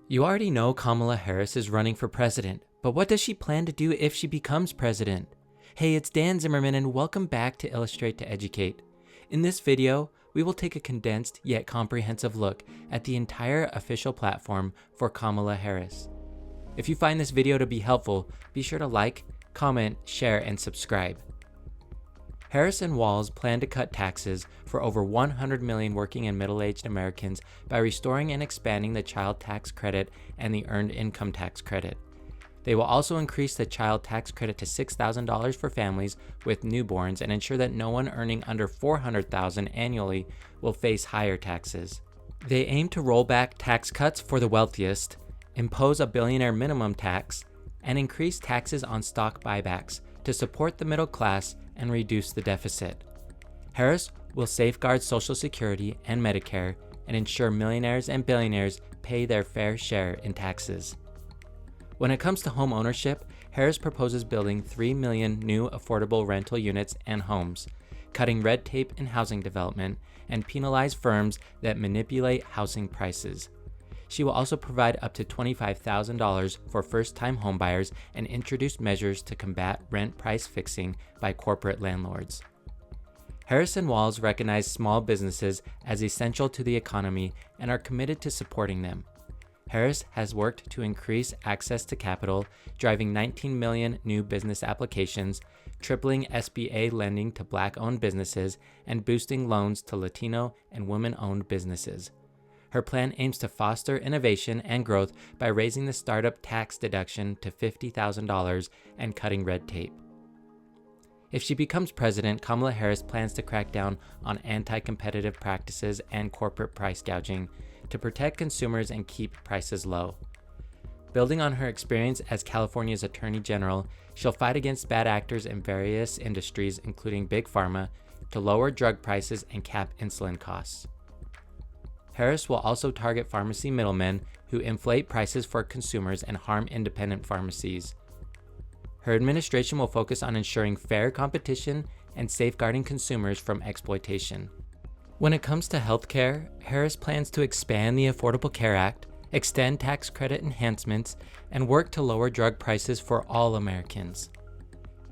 You already know Kamala Harris is running for president, but what does she plan to do if she becomes president? Hey, it's Dan Zimmerman and welcome back to Illustrate to Educate. In this video, we will take a condensed yet comprehensive look at the entire official platform for Kamala Harris. If you find this video to be helpful, be sure to like, comment, share, and subscribe. Harris and Walz plan to cut taxes for over 100 million working and middle-aged Americans by restoring and expanding the child tax credit and the earned income tax credit. They will also increase the child tax credit to $6,000 for families with newborns and ensure that no one earning under $400,000 annually will face higher taxes. They aim to roll back tax cuts for the wealthiest, impose a billionaire minimum tax, and increase taxes on stock buybacks to support the middle class and reduce the deficit. Harris will safeguard Social Security and Medicare and ensure millionaires and billionaires pay their fair share in taxes. When it comes to home ownership, Harris proposes building 3 million new affordable rental units and homes, cutting red tape in housing development, and penalize firms that manipulate housing prices. She will also provide up to $25,000 for first-time homebuyers and introduce measures to combat rent price fixing by corporate landlords. Harris and Walz recognize small businesses as essential to the economy and are committed to supporting them. Harris has worked to increase access to capital, driving 19 million new business applications, tripling SBA lending to Black-owned businesses, and boosting loans to Latino and women-owned businesses. Her plan aims to foster innovation and growth by raising the startup tax deduction to $50,000 and cutting red tape. If she becomes president, Kamala Harris plans to crack down on anti-competitive practices and corporate price gouging to protect consumers and keep prices low. Building on her experience as California's Attorney General, she'll fight against bad actors in various industries, including Big Pharma, to lower drug prices and cap insulin costs. Harris will also target pharmacy middlemen who inflate prices for consumers and harm independent pharmacies. Her administration will focus on ensuring fair competition and safeguarding consumers from exploitation. When it comes to healthcare, Harris plans to expand the Affordable Care Act, extend tax credit enhancements, and work to lower drug prices for all Americans.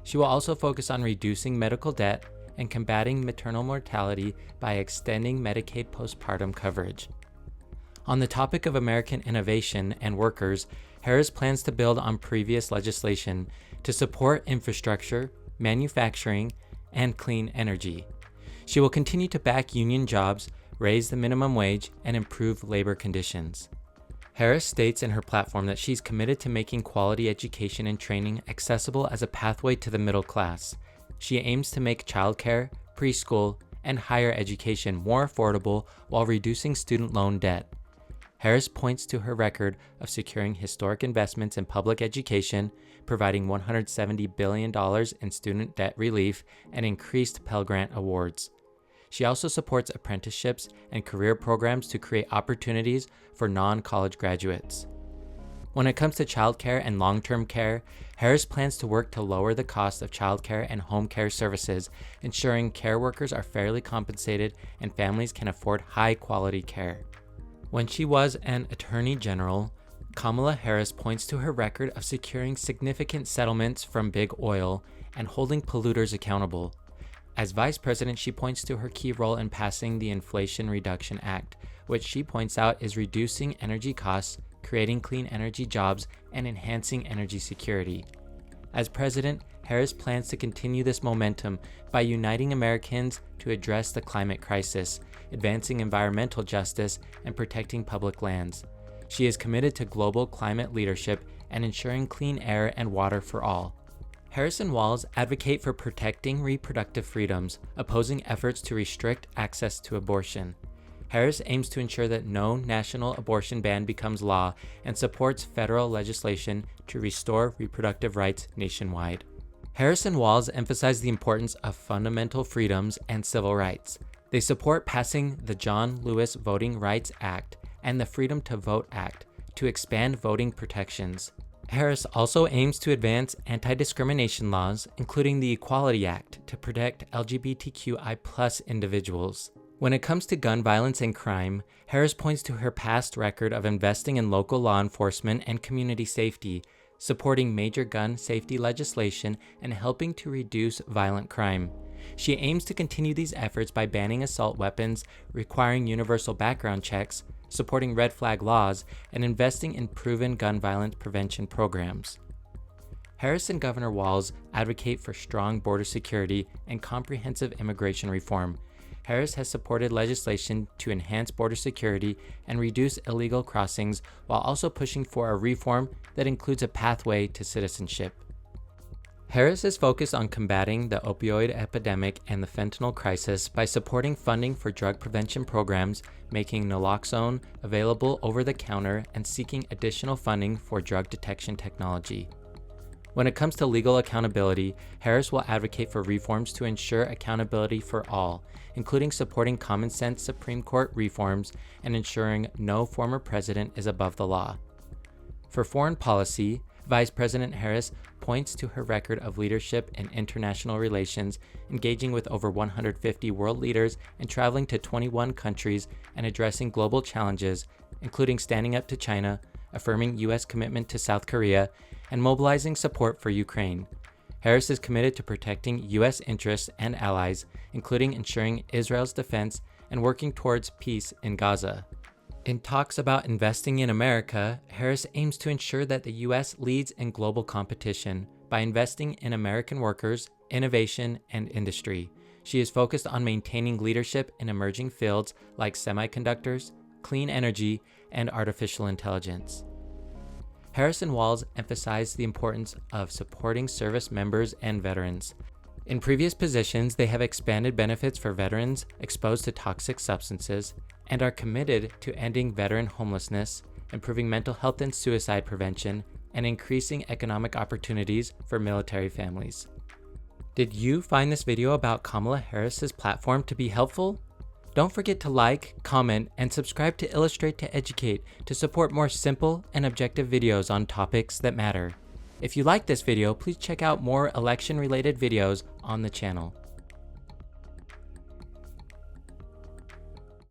She will also focus on reducing medical debt and combating maternal mortality by extending Medicaid postpartum coverage. On the topic of American innovation and workers, Harris plans to build on previous legislation to support infrastructure, manufacturing, and clean energy. She will continue to back union jobs, raise the minimum wage, and improve labor conditions. Harris states in her platform that she's committed to making quality education and training accessible as a pathway to the middle class. She aims to make childcare, preschool, and higher education more affordable while reducing student loan debt. Harris points to her record of securing historic investments in public education, providing $170 billion in student debt relief, and increased Pell Grant awards. She also supports apprenticeships and career programs to create opportunities for non-college graduates. When it comes to childcare and long-term care, Harris plans to work to lower the cost of childcare and home care services, ensuring care workers are fairly compensated and families can afford high-quality care. When she was an Attorney General, Kamala Harris points to her record of securing significant settlements from big oil and holding polluters accountable. As Vice President, she points to her key role in passing the Inflation Reduction Act, which she points out is reducing energy costs, creating clean energy jobs, and enhancing energy security. As president, Harris plans to continue this momentum by uniting Americans to address the climate crisis, advancing environmental justice, and protecting public lands. She is committed to global climate leadership and ensuring clean air and water for all. Harris and Walz advocate for protecting reproductive freedoms, opposing efforts to restrict access to abortion. Harris aims to ensure that no national abortion ban becomes law and supports federal legislation to restore reproductive rights nationwide. Harris and Walz emphasize the importance of fundamental freedoms and civil rights. They support passing the John Lewis Voting Rights Act and the Freedom to Vote Act to expand voting protections. Harris also aims to advance anti-discrimination laws, including the Equality Act, to protect LGBTQI+ individuals. When it comes to gun violence and crime, Harris points to her past record of investing in local law enforcement and community safety, supporting major gun safety legislation, and helping to reduce violent crime. She aims to continue these efforts by banning assault weapons, requiring universal background checks, supporting red flag laws, and investing in proven gun violence prevention programs. Harris and Governor Walz advocate for strong border security and comprehensive immigration reform. Harris has supported legislation to enhance border security and reduce illegal crossings, while also pushing for a reform that includes a pathway to citizenship. Harris is focused on combating the opioid epidemic and the fentanyl crisis by supporting funding for drug prevention programs, making naloxone available over the counter, and seeking additional funding for drug detection technology. When it comes to legal accountability, Harris will advocate for reforms to ensure accountability for all, including supporting common sense Supreme Court reforms and ensuring no former president is above the law. For foreign policy, Vice President Harris points to her record of leadership in international relations, engaging with over 150 world leaders and traveling to 21 countries and addressing global challenges, including standing up to China, affirming U.S. commitment to South Korea, and mobilizing support for Ukraine. Harris is committed to protecting U.S. interests and allies, including ensuring Israel's defense and working towards peace in Gaza. In talks about investing in America, Harris aims to ensure that the U.S. leads in global competition by investing in American workers, innovation, and industry. She is focused on maintaining leadership in emerging fields like semiconductors, clean energy, and artificial intelligence. Harris and Walz emphasize the importance of supporting service members and veterans. In previous positions, they have expanded benefits for veterans exposed to toxic substances and are committed to ending veteran homelessness, improving mental health and suicide prevention, and increasing economic opportunities for military families. Did you find this video about Kamala Harris's platform to be helpful? Don't forget to like, comment, and subscribe to Illustrate to Educate to support more simple and objective videos on topics that matter. If you like this video, please check out more election-related videos on the channel.